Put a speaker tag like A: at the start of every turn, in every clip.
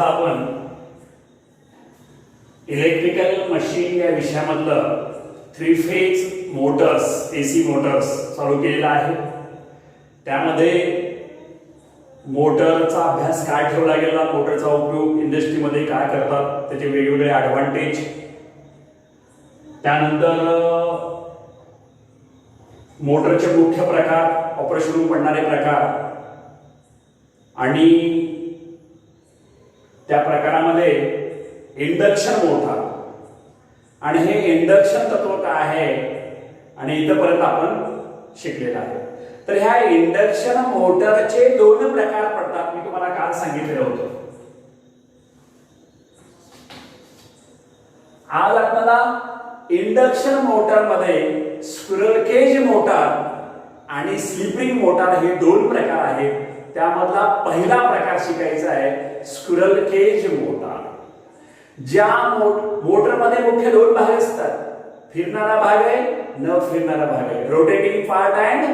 A: समजलं आपण electrical machine या विषयामधलं 3 फेज मोटर्स एसी मोटर्स चालू केलेला आहे. त्यामध्ये मोटरचा अभ्यास काय ठेवला गेला, मोटरचा उपयोग इंडस्ट्रीमध्ये काय करतात, त्याचे वेगवेगळे ॲडव्हान्टेज, त्यानंतर मोटरचे मुख्य प्रकार, ऑपरेशन पडणारे प्रकार आणि त्या प्रकारामध्ये इंडक्शन मोटर आणि हे इंडक्शन तत्व काय आहे आणि इथपर्यंत आपण शिकलेलं आहे. तर ह्या इंडक्शन मोटरचे 2 प्रकार पडतात. मी तुम्हाला काल सांगितलेलं होतं. आज आपल्याला इंडक्शन मोटर मध्ये स्क्विरल केज मोटर आणि स्लिपिंग मोटर हे 2 प्रकार आहेत. त्यामधला पहिला प्रकार शिकायचा आहे स्क्विरल केज मोटर. ज्या मोटरमध्ये मुख्य 2 भाग असतात, फिरणारा भाग आहे, न फिरणारा भाग आहे, rotating part and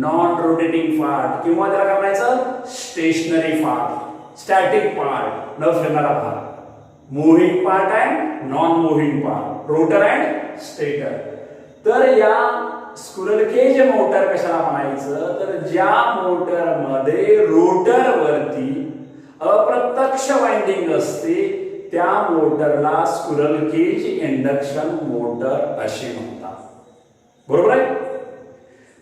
A: non rotating part, किंवा त्याला काय म्हणायचं स्टेशनरी पार्ट, स्टॅटिक पार्ट, न फिरणारा भाग, moving part and non moving part, rotor and stator. तर या स्क्विरल केज मोटर कशाला म्हणायचं, तर ज्या मोटरमध्ये रोटर वरती अप्रत्यक्ष वाइंडिंग असते त्या मोटरला स्क्विरल केज इंडक्शन मोटर असे म्हणतात. बरोबर आहे.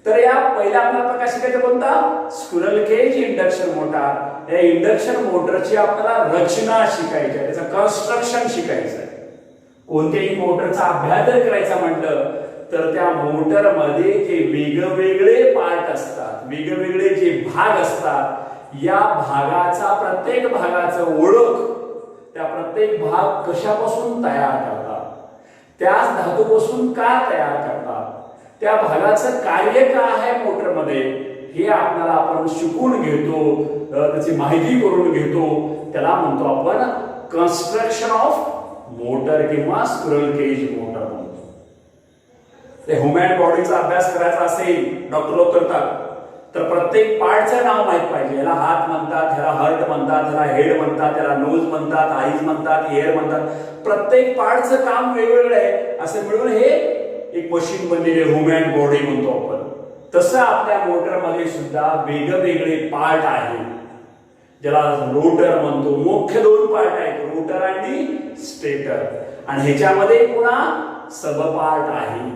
A: तर या पहिला आपला प्रकार शिकायचा कोणता, स्क्विरल केज इंडक्शन मोटर. या इंडक्शन मोटरची आपल्याला रचना शिकायची आहे, त्याचं कन्स्ट्रक्शन शिकायचं आहे. कोणत्याही मोटरचा अभ्यास जर करायचा म्हटलं तर त्या मोटरमध्ये जे वेगवेगळे पार्ट असतात, वेगवेगळे जे भाग असतात, या भागाचा प्रत्येक भागाचं ओळख, त्या प्रत्येक भाग कशापासून तयार करतात, त्याच धातूपासून का तयार करतात, त्या भागाचं कार्य काय आहे मोटरमध्ये, हे आपल्याला आपण शिकून घेतो, त्याची माहिती करून घेतो. त्याला म्हणतो आपण कन्स्ट्रक्शन ऑफ मोटर किंवा स्क्विरल केज मोटर म्हणतो. ह्युमन बॉडीचा अभ्यास करायचा असेल, डॉक्टर लोक करतात, तर प्रत्येक पार्टचं नाव माहित पाहिजे. याला हात म्हणतात, ह्याला हार्ट म्हणतात, ह्याला हेड म्हणतात, ह्याला नोज म्हणतात, आईज म्हणतात, इयर म्हणतात. प्रत्येक पार्टचं काम वेगवेगळं आहे. असं मिळून हे एक मशीन बनलेली ह्युमन बॉडी म्हणतो आपण. तसं आपल्या मोटरमध्ये सुद्धा वेगवेगळे पार्ट आहेत, ज्याला रोटर म्हणतो. मुख्य 2 पार्ट आहेत, रोटर आणि स्टेटर. आणि ह्याच्यामध्ये पुन्हा सब पार्ट आहे,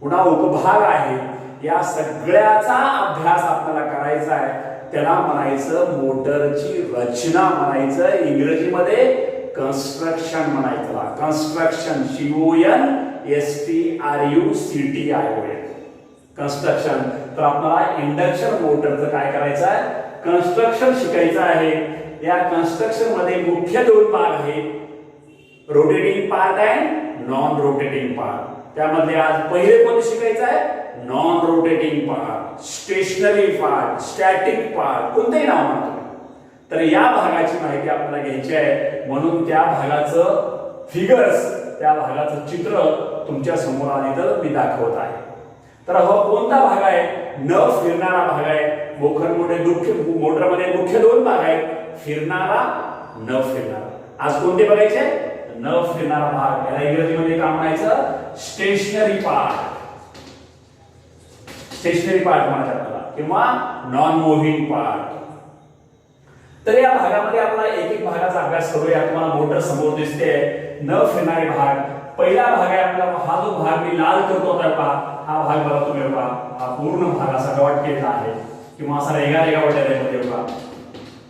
A: पुन्हा उपभाग आहे. या सगळ्याचा अभ्यास आपल्याला करायचा आहे. त्याला म्हणायचं मोटरची रचना म्हणायचं, इंग्रजीमध्ये कन्स्ट्रक्शन म्हणायचं. Construction, CONSTRUCTION, construction. तर आपल्याला इंडक्शन मोटरचं काय करायचं आहे, कन्स्ट्रक्शन शिकायचं आहे. या कन्स्ट्रक्शन मध्ये मुख्य 2 भाग आहेत, rotating part and non rotating part. त्यामध्ये आज पहिले कोणते शिकायचं आहे, non rotating part, stationary part, static part, कोणतेही नाव म्हणतो. तर या भागाची माहिती आपल्याला घ्यायची आहे. म्हणून त्या भागाचं फिगर्स, त्या भागाचं चित्र तुमच्या समोर आले तर मी दाखवत आहे. तर हा कोणता भाग आहे, न फिरणारा भाग आहे. मोटरमध्ये मुख्य 2 भाग आहेत, फिरणारा, न फिरणारा. आज कोणते बघायचे, न फिरणारा भाग. याला इंग्रजीमध्ये काय म्हणायचं, स्टेशनरी पार्ट, स्टेशनरी पार्ट म्हणायचं आपल्याला, किंवा नॉन मूव्हिंग पार्ट. तर या भागामध्ये आपल्याला एक भागाचा अभ्यास करूया. तुम्हाला मोटर समोर दिसते, न फिरणारे भाग. पहिला भाग आहे आपला, हा जो भाग मी लाल करतो तर हा भाग बघा तुम्ही बघा, हा पूर्ण भाग असा गवट केलेला आहे किंवा असा रेगा वाटलेला आहे बघा.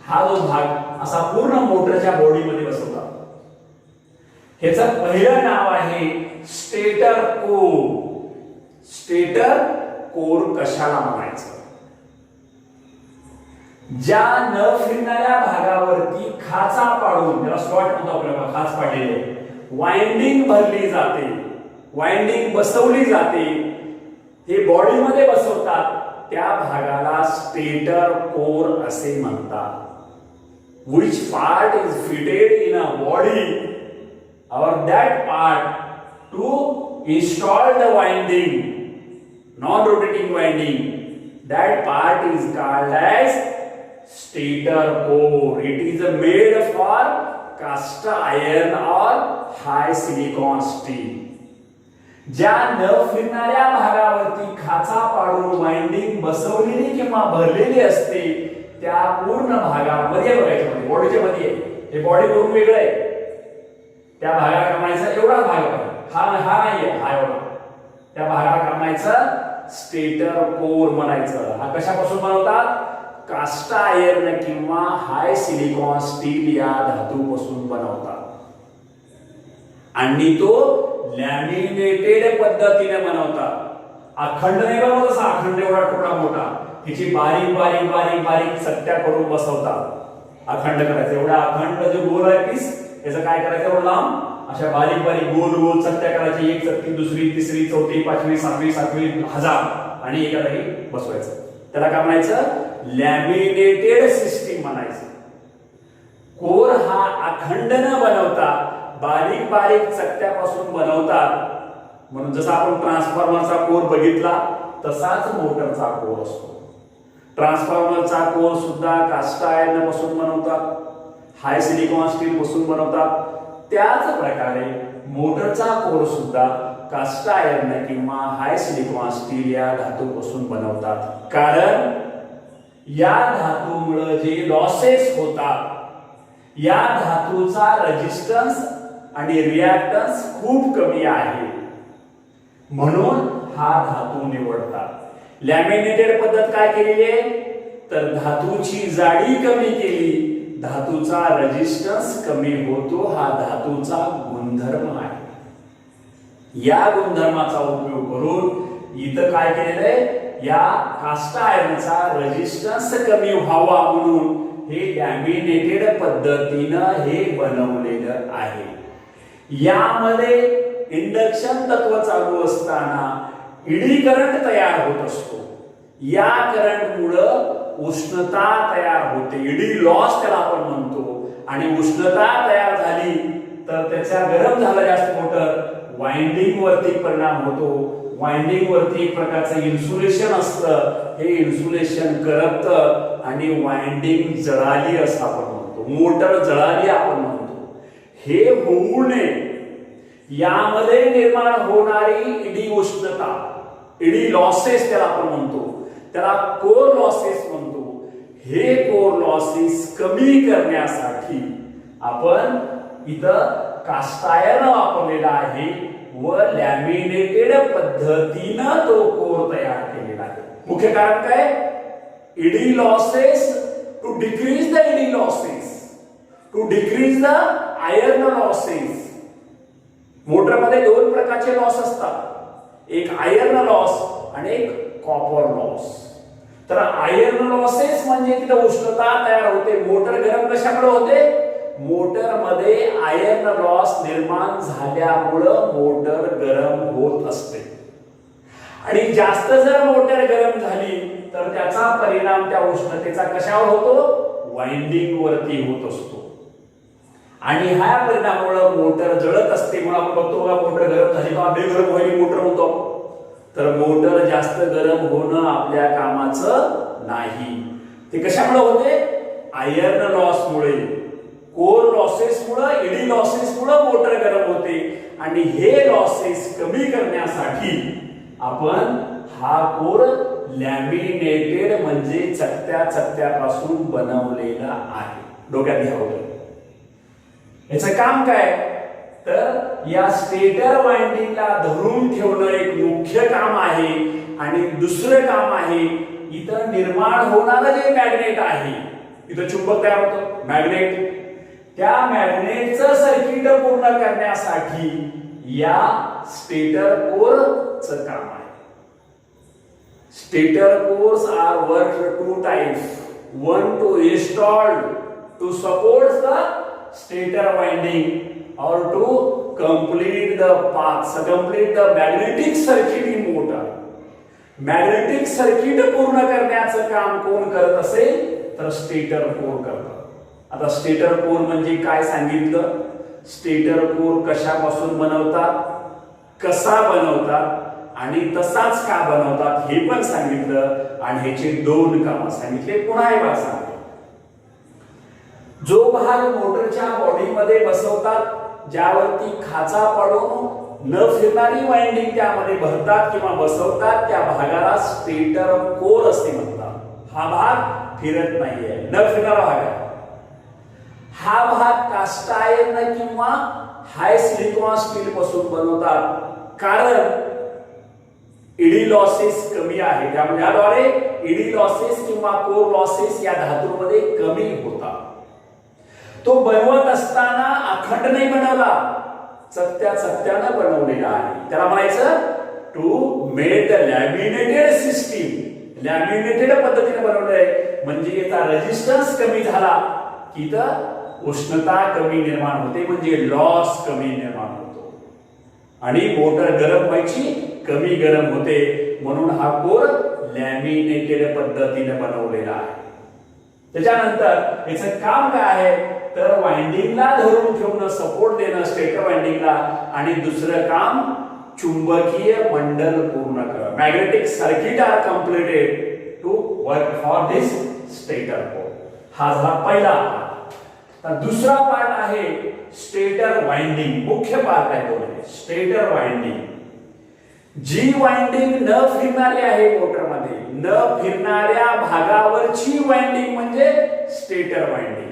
A: हा जो भाग असा पूर्ण मोटरच्या बॉडीमध्ये बसवतात. ह्याचं पहिलं नाव आहे स्टेटर कोर. स्टेटर कोर कशाला म्हणायचं, ज्या न फिरणाऱ्या भागावरती खाचा पाडून, त्याला स्लॉट म्हणतो आपल्याला, खाच पाडलेले, वाइंडिंग भरली जाते, वाइंडिंग बसवली जाते, हे बॉडीमध्ये बसवतात, त्या भागाला स्टेटर कोर असे म्हणतात. which part is fitted in a body or that part to install the winding, non-rotating winding, that part is called as stator core. It is made for cast iron और high silicon steel. ज्या न फिरणाऱ्या भागावरती खाचा पाडून winding बसवलेली किंवा भरलेली असते त्या पूर्ण भागामध्ये बघायचं, बॉडीच्या मध्ये हे बॉडी करून वेगळं आहे. त्या भागाला कामायचा एवढा भाग हा नाहीये, हा एवढा. त्या भागाला कामायचं स्टेटर कोर म्हणायचं. हा कशापासून बनवतात? कास्ट आयर्न किंवा हाय सिलिकॉन स्टील या धातूपासून बनवतात. आणि तो लॅमिनेटेड पद्धतीने बनवतात. अखंड नाही बनवत, असा अखंड एवढा तुकडा मोठा, तिची बारीक बारीक बारीक बारीक चकत्या करून बसवतात. अखंड करायचं, एवढा अखंड जो गोल आहे पीस याचं काय करायचं, एवढं लांब अशा बारीक बारीक गोल गोल चकत्या करायची. एक चकती, दुसरी, तिसरी, चौथी, पाचवी, सहावी, सातवी, 1000 आणि एका जागी बसवायचं. त्याला काय म्हणायचं? लॅमिनेटेड सिस्टीम म्हणायचं. कोर हा अखंड न बनवता बारीक बारीक चकत्यापासून बनवतात. म्हणून जसा आपण ट्रान्सफॉर्मरचा कोर बघितला तसाच मोटरचा कोर असतो. ट्रान्सफॉर्मरचा कोर सुद्धा कास्ट आयर्न पासून बनवतात, हाय सिलिकॉन स्टील पासून बनवतात. त्याच प्रकारे मोटरचा कोर सुद्धा कास्ट आयर्न किंवा हाय सिलिकॉन स्टील या धातूपासून बनवतात. कारण या धातूमुळे जे लॉसेस होतात, या धातूचा रेजिस्टन्स आणि रिॲक्टन्स खूप कमी आहे, म्हणून हा धातू निवडतात. लॅमिनेटेड पद्धत काय केलेली आहे, तर धातूची जाडी कमी केली, धातूचा रेजिस्टन्स कमी होतो. हा धातूचा गुणधर्म आहे. या गुणधर्माचा उपयोग करून इथं काय केलेलं आहे, या कास्ट आयर्नचा रेजिस्टन्स कमी व्हावा म्हणून हे लॅमिनेटेड पद्धतीनं हे बनवलेलं आहे. यामध्ये इंडक्शन तत्व चालू असताना इडी करंट तयार होत असतो. या करंट मुळे उष्णता तयार होते, इडी लॉस त्याला आपण म्हणतो. आणि उष्णता तयार झाली तर त्याचा गरम झाला जास्त मोटर, वाइंडिंग वरती परिणाम होतो. वाइंडिंग वरती एक प्रकारचं इन्सुलेशन असतं, हे इन्सुलेशन करपतं आणि वाइंडिंग जळाली असं आपण म्हणतो, मोटर जळाली आपण म्हणतो. हे होऊ नये यामध्ये निर्माण होणारी इडी उष्णता, इडी लॉसेस त्याला आपण म्हणतो, त्याला कोर लॉसेस म्हणतो. हे कोर लॉसेस कमी करण्यासाठी आपण इथं कास्ट आयर्न वापरलेला आहे व लॅमिनेटेड पद्धतीनं तो कोर तयार केलेला आहे. मुख्य कारण काय, eddy losses, to decrease the eddy losses, to decrease the iron losses. मोटरमध्ये दोन प्रकारचे लॉस असतात, एक आयर्न लॉस आणि एक कॉपर लॉस. तर आयर्न लॉसेस म्हणजे तिथं उष्णता तयार होते, मोटर गरम कशामुळे होते, मोटर मध्ये आयर्न लॉस निर्माण झाल्यामुळं मोटर गरम होत असते. आणि जास्त जर मोटर गरम झाली तर त्याचा परिणाम त्या उष्णतेचा कशावर होतो, वाइंडिंग वरती होत असतो. आणि ह्या परिणामामुळे मोटर जळत असते. म्हणून आपण बघतो का, मोटर गरम झाली का बेगरम व्हायली मोटर म्हणतो. तर मोटर जास्त गरम होणं आपल्या कामाचं नाही. ते कशामुळे होते, आयर्न लॉस मुळे, कोर लॉसेस मुळे, इडी लॉसेस मुळे मोटर गरम होते. आणि हे लॉसेस कमी करण्यासाठी आपण हा कोर लॅमिनेटेड म्हणजे चकत्या चकत्यापासून बनवलेला आहे. डोक्यात घ्यावं. याचं काम काय, तर या स्टेटर वाइंडिंगला धरून ठेवणं एक मुख्य काम आहे. आणि दुसरं काम आहे, इथं निर्माण होणारं जे मॅग्नेट आहे, इथं चुंबक तयार होतं मॅग्नेट, त्या मॅग्नेटचं सर्किट पूर्ण करण्यासाठी या स्टेटर कोरचं काम आहे. Stator cores are work two types, one to install to support the stator winding or to complete the path, complete the magnetic circuit in motor. Magnetic circuit पूर्ण करण्याचं काम कोण करत असेल, तर स्टेटर कोर करतात. आता स्टेटर कोर म्हणजे काय सांगितलं, स्टेटर कोर कशापासून बनवतात, कसा बनवतात आणि तसाच का बनवतात हे पण सांगितलं. आणि ह्याचे दोन कामं सांगितले. पुन्हा एकदा सांगतो, जो भाग मोटरच्या बॉडीमध्ये बसवतात, ज्यावरती खाचा पाडून न फिरणारी वाइंडिंग त्यामध्ये भरतात किंवा बसवतात, त्या भागाला स्टेटर कोर असे म्हणतात. हा भाग फिरत नाहीये, न फिरणारा भाग आहे. हा भाग कास्ट आयर्न किंवा हाय सिलिकॉन स्टील पासून बनवतात, कारण ईडी लॉसेस कमी आहे. त्याद्वारे ईडी लॉसेस किंवा कोर लॉसेस या धातूमध्ये कमी होतात. तो बनवत असताना अखंड नाही बनवला, चकत्या चकत्यानं बनवलेला आहे. त्याला म्हणायचं to made the laminated system. Laminated पद्धतीने बनवलंय म्हणजे याचा रेजिस्टन्स कमी झाला की तर उष्णता कमी निर्माण होते, म्हणजे लॉस कमी निर्माण होतो आणि मोटर गरम व्हायची कमी गरम होते. म्हणून हा कोर लॅमिनेटेड पद्धतीने बनवलेला आहे. त्याच्यानंतर याचं काम काय आहे तर वाइंडिंगला धरून ठेवणं, सपोर्ट देणं स्टेटर वाइंडिंगला, आणि दुसरं काम चुंबकीय मंडल पूर्ण करणं. Magnetic circuit are completed to work for this stator core. हा झाला पहिला पार्ट. तर दुसरा पार्ट आहे स्टेटर वाइंडिंग. मुख्य पार्ट आहे तो स्टेटर वाइंडिंग. जी वाइंडिंग न फिरणारी आहे मोटरमध्ये, न फिरणाऱ्या भागावरची वाइंडिंग म्हणजे स्टेटर वाइंडिंग.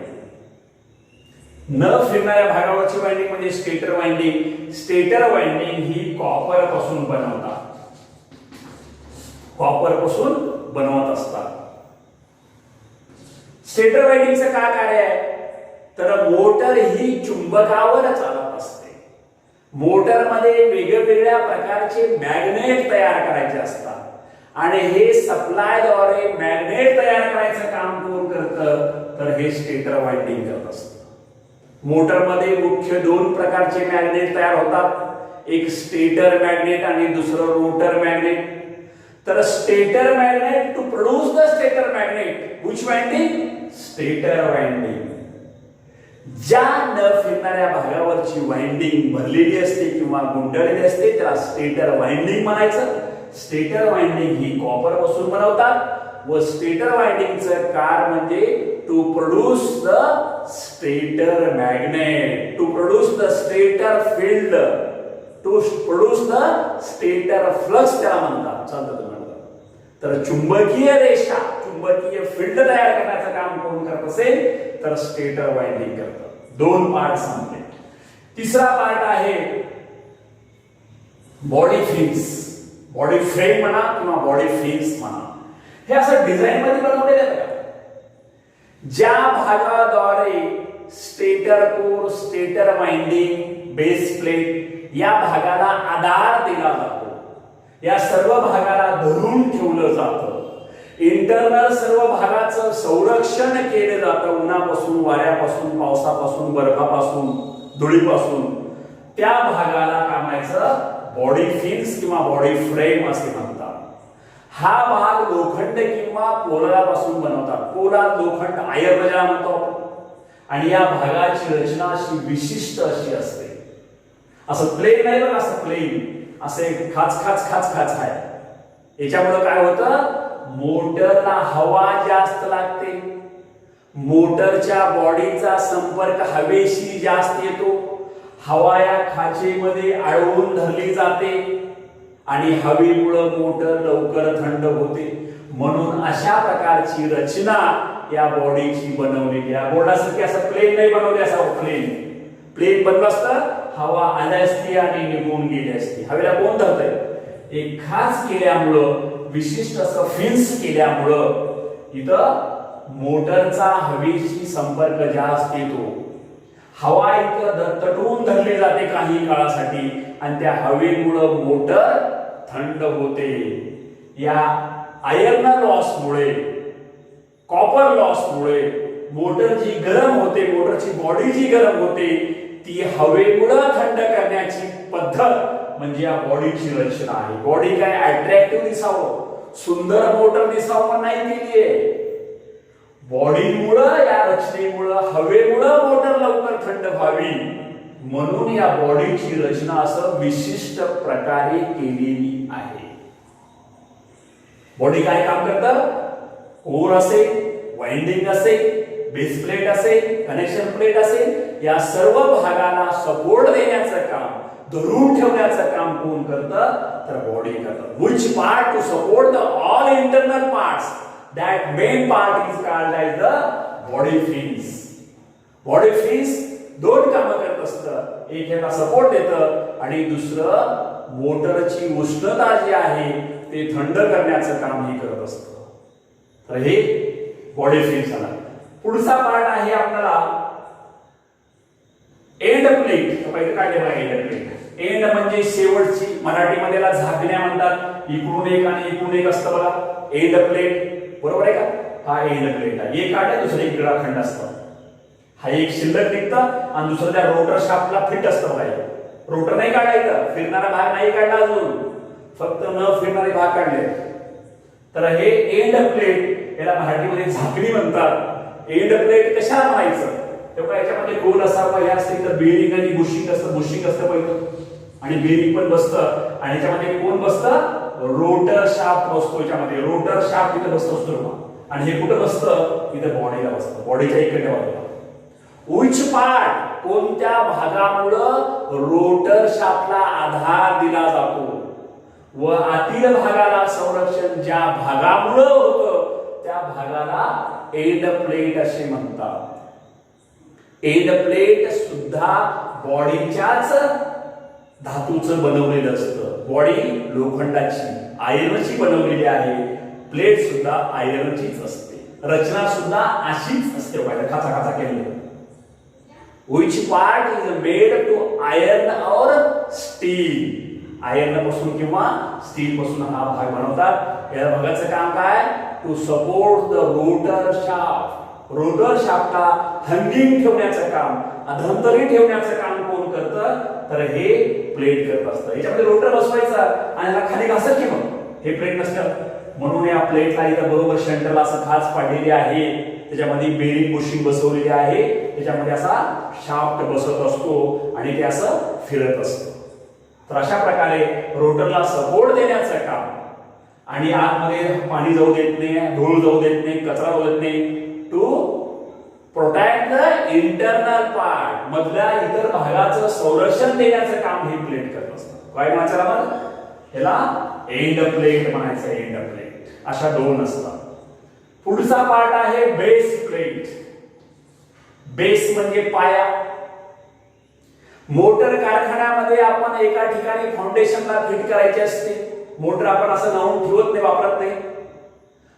A: न फिरणाऱ्या भागावरची वाइंडिंग म्हणजे स्टेटर वाइंडिंग. स्टेटर वाइंडिंग ही कॉपर पासून बनवतात, कॉपर पासून बनवत असतात. स्टेटर वाइंडिंगचं काय कार्य आहे तर मोटर ही चुंबकावर चालत असते. मोटरमध्ये वेगवेगळ्या प्रकारचे मॅग्नेट तयार करायचे असतात आणि हे सप्लायद्वारे मॅग्नेट तयार करायचं काम कोण करतं तर हे स्टेटर वाइंडिंग करत असतं. मोटरमध्ये मुख्य दोन प्रकारचे मॅग्नेट तयार होतात, एक स्टेटर मॅग्नेट आणि दुसरं रोटर मॅग्नेट. तर stator magnet to produce the stator magnet which winding stator winding. ज्या न फिरणाऱ्या भागावरची वाइंडिंग भरलेली असते किंवा गुंडळलेली असते त्याला स्टेटर वाइंडिंग म्हणायचं. स्टेटर वाइंडिंग ही कॉपर पासून बनवतात व स्टेटर वाइंडिंगचं कार्य म्हणजे to produce the stator magnet, to produce the stator field, to produce the stator flux त्याला म्हणतात. चालतं तर चुंबकीय रेषा, चुंबकीय फील्ड तयार करण्याचं काम कोण करत असेल तर स्टेटर वाइंडिंग करतं. दोन पार्ट सांगते. तिसरा पार्ट आहे बॉडी फिन्स. बॉडी फ्रेम म्हणा किंवा बॉडी फिन्स म्हणा, हे असं डिझाईन मध्ये बनवलेलं आहे. ज्या भागाद्वारे stator core, stator winding, base plate या भागाला आधार दिला जातो, या सर्व भागाला धरून ठेवलं जातं. इंटरनल सर्व भागाचं संरक्षण केलं जातं, उन्हापासून, वाऱ्यापासून, पावसापासून, बर्फापासून, धुळीपासून. त्या भागाला काय म्हणायचं बॉडी फिन्स किंवा बॉडी फ्रेम असे म्हणतात. हा भाग लोखंड किंवा पोलादापासून बनवतात. पोलाद, लोखंड, आयर्न ज्याला म्हणतो. आणि या भागाची रचना अशी विशिष्ट अशी असते. असं प्लेन नाही बघा, असं प्लेन असे खाच खाच खाच खाच आहे. याच्यामुळे काय होतं मोटरला हवा जास्त लागते, मोटरच्या बॉडीचा संपर्क हवेशी जास्त येतो, हवा या खाचेमध्ये अडवून धरली जाते आणि हवेमुळे मोटर लवकर थंड होते. म्हणून अशा प्रकारची रचना या बॉडीची बनवलेली आहे. बोर्डासारखी असं प्लेन नाही बनवले. असं प्लेन बनलं असतं हवा आली असती आणि निघून गेली असती. हवेला कोण धरतंय? एक खाच केल्यामुळं, विशिष्ट असं फिन्स केल्यामुळं इथं मोटरचा हवेशी संपर्क जास्त येतो. हवा इथं तटवून धरली जाते काही काळासाठी आणि त्या हवेमुळं मोटर थंड होते. या आयर्न लॉसमुळे, कॉपर लॉसमुळे मोटर जी गरम होते, मोटरची बॉडी जी गरम होते ती हवेमुळे थंड करण्याची पद्धत म्हणजे या बॉडीची रचना आहे. बॉडी काय अट्रॅक्टिव्ह दिसावं, सुंदर मोटर दिसावं पण नाही केली आहे. बॉडीमुळं, या रचनेमुळं, हवेमुळं मोटर लवकर थंड व्हावी म्हणून या बॉडीची रचना असं विशिष्ट प्रकारे केलेली आहे. बॉडी काय काम करतं? कोर असेल, वाइंडिंग असेल, बेस प्लेट असेल, कनेक्शन प्लेट असेल, या सर्व भागाला सपोर्ट देण्याचं काम, धरून ठेवण्याचं काम कोण करतं? तर बॉडी करतं. which part to support the all internal parts, that main part is called as the body fins. body fins दोन कामं करत असतं. एक याला सपोर्ट देतं आणि दुसरं मोटरची उष्णता जी आहे ते थंड करण्याचं काम हे करत असतं. तर हे बॉडी फिन्स झाला. पुढचा पार्ट आहे आपल्याला एंड प्लेट. पहिले काय केलं? End plate. एंड म्हणजे शेवटची, मराठीमध्ये याला झाकण्या म्हणतात. इकडून एक आणि इकडून एक असतं बघा, एंड प्लेट. बरोबर आहे का? हा एंड प्लेट आहे. एक काढ, दुसरं इकडा खंड असतं. हा एक शिल्लक निघतं आणि दुसरं त्या रोटर शाफ्टला फिट असतं बघा. रोटर नाही काढायचं, फिरणारा भाग नाही काढला अजून, फक्त न फिरणारे भाग काढले. तर हे एंड प्लेट, याला मराठीमध्ये झाकणी म्हणतात. एंड प्लेट कशाला म्हणायचं? तेव्हा याच्यामध्ये गोल असावं, हे असते तर बेरिंग आणि बुशिंग असतं. बुशिंग असतं पहिलं आणि बेरिंग पण बसतं. आणि याच्यामध्ये कोण बसतं? रोटर शाफ्ट बसतो. याच्यामध्ये रोटर शाफ्ट इथे बसतो असतो. आणि हे कुठं बसतं? इथे बॉडीला बसतं, बॉडीच्या इकडच्या बाजूला. which part, कोणत्या भागामुळे रोटर शाफ्टला आधार दिला जातो व आतील भागाला संरक्षण ज्या भागामुळे होतं त्या भागाला एंड प्लेट असे म्हणतात. एंड प्लेट सुद्धा बॉडीच्याच धातूचं बनवलेलं असतं. बॉडी लोखंडाची, आयर्नची बनवलेली आहे. प्लेट सुद्धा आयर्नचीच असते. रचना सुद्धा अशीच असते, खाचा खाचा केलेली. which part is made to iron or steel, iron पासून किंवा स्टील पासून हा भाग बनवतात. या भागाचं काम काय? To support the rotor shaft. Rotor शाफ्टला हँगिंग ठेवण्याचं काम, अधंतरी ठेवण्याचं काम कोण करतं? तर हे प्लेट करत असतं. याच्यामध्ये रोटर बसवायचा आणि याला खाली घासत की मग हे प्लेट नसतं. म्हणून या प्लेटला इथं बरोबर सेंटरला असं खाच पाडलेली आहे. त्याच्यामध्ये बेरिंग बुशिंग बसवलेली आहे. त्याच्यामध्ये असा शाफ्ट बसत असतो आणि ते असं फिरत असतं. तर अशा प्रकारे रोटरला सपोर्ट देण्याचं काम आणि आतमध्ये पाणी जाऊ देत नाही, धूळ जाऊ देत नाही, कचरा जाऊ देत नाही, to protect the internal part, मधल्या इतर भागाचं संरक्षण देण्याचं काम हे प्लेट करत असतं. काय म्हणायचं आपण? ह्याला एंड प्लेट म्हणायचं. एंड प्लेट अशा दोन असतात. पुढचा पार्ट आहे बेस प्लेट. बेस म्हणजे पाया. मोटर कारखान्यामध्ये आपण एका ठिकाणी फाउंडेशनला फिट करायची असते. मोटर आपण असं लावून ठेवत नाही, वापरत नाही.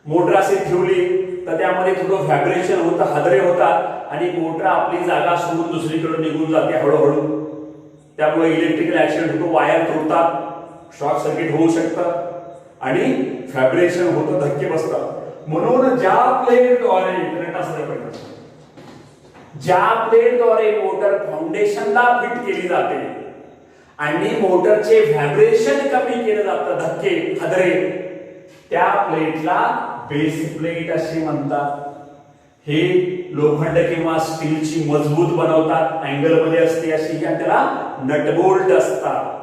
A: मोटर अशी ठेवली तर त्यामध्ये थोडं व्हायब्रेशन होतं, हादरे होतात आणि मोटर आपली जागा सोडून दुसरीकडे निघून जाते हळूहळू. त्यामुळे इलेक्ट्रिकल ऍक्सिडेंट होतो, वायर तुटतात, शॉर्ट सर्किट होऊ शकतं आणि व्हायब्रेशन होतं, धक्के बसतात. म्हणून ज्या प्लेटद्वारे करंट असलं पाहिजे, ज्या प्लेटद्वारे मोटर फाउंडेशनला फिट केली जाते आणि मोटरचे व्हायब्रेशन कमी केलं जातं, धक्के हादरे, त्या प्लेटला बेस प्लेट असे म्हणतात. हे लोखंड किंवा स्टीलची मजबूत बनवतात, अँगल मध्ये असते अशी, आणि त्याला नटबोल्ट असतात.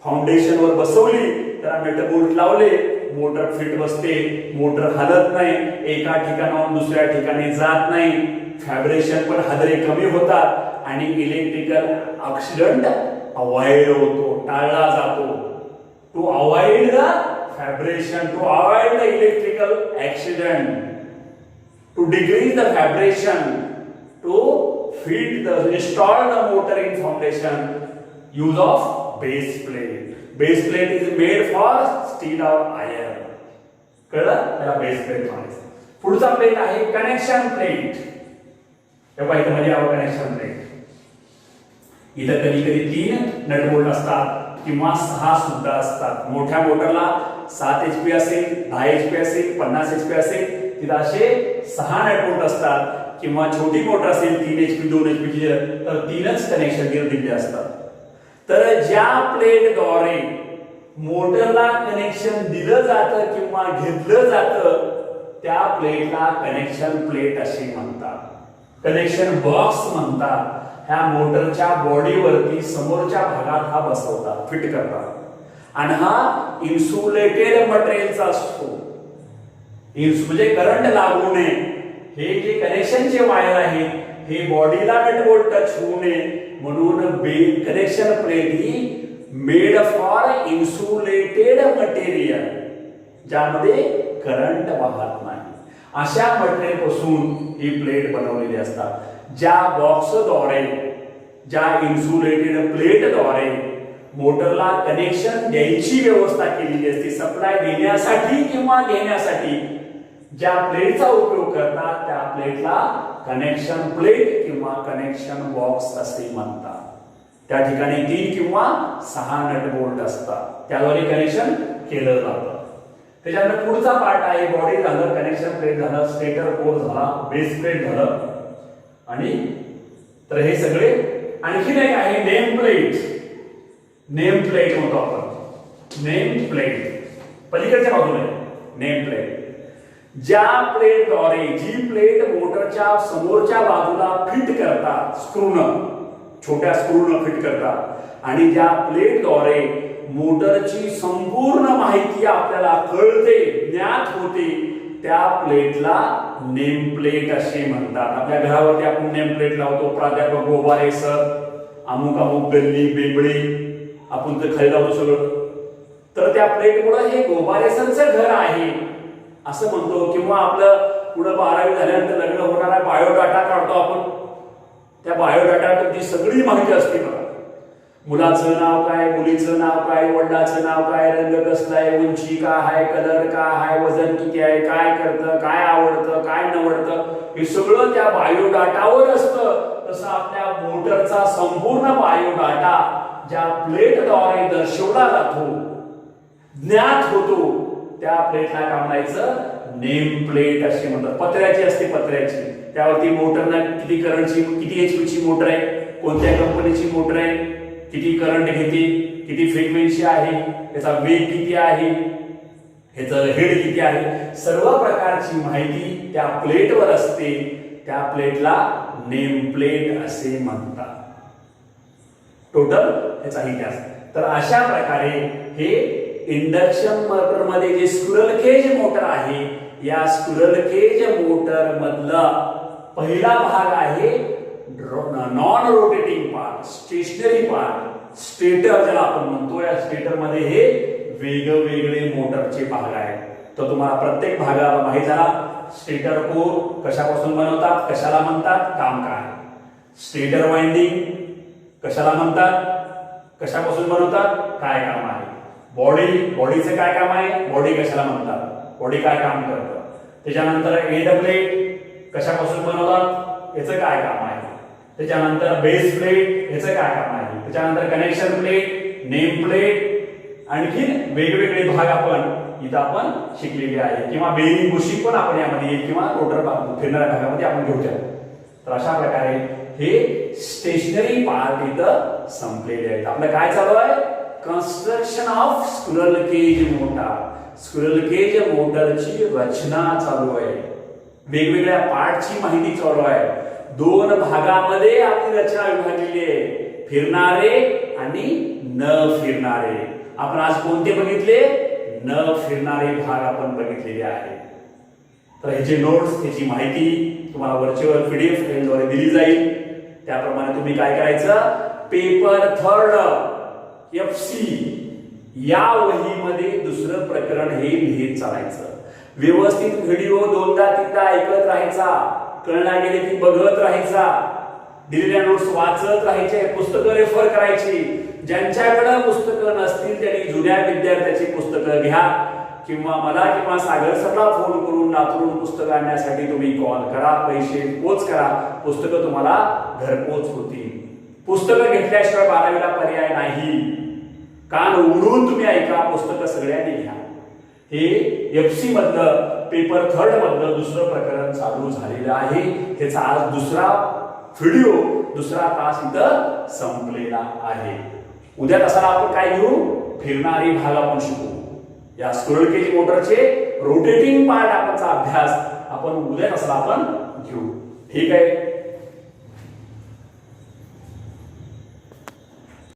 A: फाउंडेशनवर बसवली तर नटबोल्ट लावले, मोटर फिट बसते, मोटर हलत नाही, एका ठिकाणाहून दुसऱ्या ठिकाणी जात नाही, व्हायब्रेशन पण हादरे कमी होतात आणि इलेक्ट्रिकल ऍक्सिडेंट अवॉइड होतो, टाळला जातो. To avoid the vibration, to avoid the electrical accident, to decrease the vibration, to fit the install the motor in foundation, use of base plate. Base plate is made for steel और iron. कळलं? त्याला base plate म्हणायचं. पुढचा plate आहे connection plate. तेव्हा इथं म्हणजे connection plate. इथं कधी कधी 3 नटबोल्ट असतात किंवा 6 सुद्धा असतात. मोठ्या मोटरला 7 HP असेल, 10 HP असेल, 50 HP असेल, तिथं असे 6 नटबोल्ट असतात. किंवा छोटी मोटर असेल 3 HP 2 HP तर 3च कनेक्शन दिलेले असतात. तर ज्या प्लेटद्वारे मोटरला कनेक्शन दिलं जातं किंवा घेतलं जातं त्या प्लेटला कनेक्शन प्लेट असे म्हणतात. कनेक्शन बॉक्स म्हणतात. ह्या मोटरच्या बॉडीवरती समोरच्या भागात हा बसवतात, फिट करतात. आणि हा इन्सुलेटेड मटेरियलचा असतो. म्हणजे करंट लागू नये हे जे कनेक्शनचे वायर आहेत हे बॉडीला नट बोल्ट टच होऊ नये म्हणून connection plate he made for insulated material, ज्यामध्ये करंट वाहत नाही अशा मटेरियल पासून ही प्लेट बनवलेली असतात. ज्या बॉक्सद्वारे, ज्या इन्सुलेटेड प्लेटद्वारे मोटरला कनेक्शन द्यायची व्यवस्था केलेली असते, सप्लाय देण्यासाठी किंवा घेण्यासाठी ज्या प्लेटचा उपयोग करतात त्या प्लेटला कनेक्शन प्लेट किंवा कनेक्शन बॉक्स असे म्हणतात. त्या ठिकाणी 3 किंवा 6 नट बोल्ट असतात, त्याद्वारे कनेक्शन केलं जातं. त्याच्यानंतर पुढचा पार्ट आहे बॉडी झालं, कनेक्शन प्लेट झालं, स्टेटर कोर झाला, बेस प्लेट झालं आणि तर हे सगळे. आणखीन एक आहे नेम प्लेट. नेम प्लेट म्हणतो आपण, नेम प्लेट पलीकडच्या बाजूला नेम प्लेट. ज्या प्लेटद्वारे, जी प्लेट मोटरच्या समोरच्या बाजूला फिट करतात, स्क्रूनं, छोट्या स्क्रूनं फिट करतात आणि ज्या प्लेटद्वारे मोटरची संपूर्ण माहिती आपल्याला कळते, ज्ञात होते, त्या प्लेटला नेम प्लेट असे म्हणतात. आपल्या घरावरती आपण नेम प्लेट लावतो, प्राध्यापक गोबारे सर, अमुक अमुक गल्ली बेंबळी आपण ते खाली लावतो सगळं. तर त्या प्लेटमुळे हे गोबारे सरचं घर आहे असं म्हणतो. किंवा आपलं पुढे 12वी झाल्यानंतर लग्न होणारा बायोडाटा काढतो आपण, त्या बायोडाटा तुमची सगळी माहिती असते बघा. मुलाचं नाव काय, मुलीचं नाव काय, वडिलाचं नाव काय, रंग कसला आहे, उंची काय आहे, कलर काय आहे, वजन किती आहे, काय करतं, काय आवडतं, काय नवडतं, हे सगळं त्या बायोडाटावर असतं. तसं आपल्या मोटरचा संपूर्ण बायोडाटा ज्या प्लेटद्वारे दर्शवला जातो, ज्ञात होतो, त्या प्लेटला काय म्हणायचं, नेम प्लेट अशी म्हणतात. पत्र्याची असते, पत्र्याची, त्यावरती मोटरनं किती करंटची, किती एचपीची मोटर आहे, कोणत्या कंपनीची मोटर आहे, किती करंट घेते, किती फ्रिक्वेन्सी आहे, त्याचा वेग किती आहे, ह्याचं हेड किती आहे, सर्व प्रकारची माहिती त्या प्लेटवर असते. त्या प्लेटला नेम प्लेट असे म्हणतात. टोटल ह्याचा इतिहास. तर अशा प्रकारे हे इंडक्शन मोटर मध्ये जे स्क्विरल केज मोटर आहे, या स्क्विरल केज मोटर मधला पहिला भाग आहे non rotating part, stationary part, stator ज्याला आपण म्हणतो. या स्टेटर मध्ये हे वेगवेगळे मोटरचे भाग आहेत. तर तुम्हाला प्रत्येक भागाला माहित झाला स्टेटर कोर कशापासून बनवतात, कशाला म्हणतात, काम काय. स्टेटर वाइंडिंग कशाला म्हणतात, कशापासून बनवतात, काय काम आहे. बॉडीचं काय काम आहे, बॉडी कशाला म्हणतात, बॉडी काय काम करतं. त्याच्यानंतर एंड प्लेट कशापासून बनवतात, याचं काय काम आहे. त्याच्यानंतर बेस प्लेट याचं काय काम आहे. त्याच्यानंतर कनेक्शन प्लेट, नेम प्लेट, आणखी वेगवेगळे भाग आपण इथं आपण शिकलेले आहे. किंवा बेरिंग बुशिंग पण आपण यामध्ये किंवा रोटर फिरणाऱ्या भागामध्ये आपण घेऊ शकतो. तर अशा प्रकारे हे स्टेशनरी पार्ट इथं संपलेले आहेत. आपलं काय चालू आहे, construction of squirrel cage motor. Squirrel cage मोटरची रचना चालू आहे, वेगवेगळ्या पार्टची माहिती चालू आहे. 2 भागामध्ये आपली रचना विभागलेली आहे, फिरणारे आणि न फिरणारे. आपण आज कोणते बघितले, न फिरणारे भाग आपण बघितलेले आहे. तर ह्याचे नोट्स, त्याची माहिती तुम्हाला व्हर्च्युअल पीडीएफ फाईलद्वारे दिली जाईल. त्याप्रमाणे तुम्ही काय करायचं, पेपर 3 FC या वहीमध्ये दुसरं प्रकरण हे लिहित चालायचं. व्यवस्थित व्हिडिओ 2दा-3दा ऐकत राहायचा, कळना गेले की बघत राहायचा, दिलेल्या नोट्स वाचत राहायचे, पुस्तकं रेफर करायची. ज्यांच्याकडे पुस्तकं नसतील त्यांनी जुन्या विद्यार्थ्याची पुस्तकं घ्या किंवा मला किंवा सागर सरला फोन करून नातरून पुस्तकं आणण्यासाठी तुम्ही कॉल करा, पैसे पोच करा, पुस्तकं तुम्हाला घरपोच होतील. पुस्तकं घेतल्याशिवाय 12वीला पर्याय नाही. कान उघडून तुम्ही ऐका, पुस्तकं सगळ्यांनी घ्या. हे FC मधलं पेपर 3 मधलं दुसरं प्रकरण चालू झालेलं आहे. ह्याचा आज दुसरा व्हिडिओ, दुसरा तास इथं संपलेला आहे. उद्या तासाला आपण काय घेऊ, फिरणारी भाग आपण शिकू. या स्क्विरल केज मोटरचे रोटेटिंग पार्ट आपणचा अभ्यास आपण उद्या तासाला आपण घेऊ. ठीक आहे.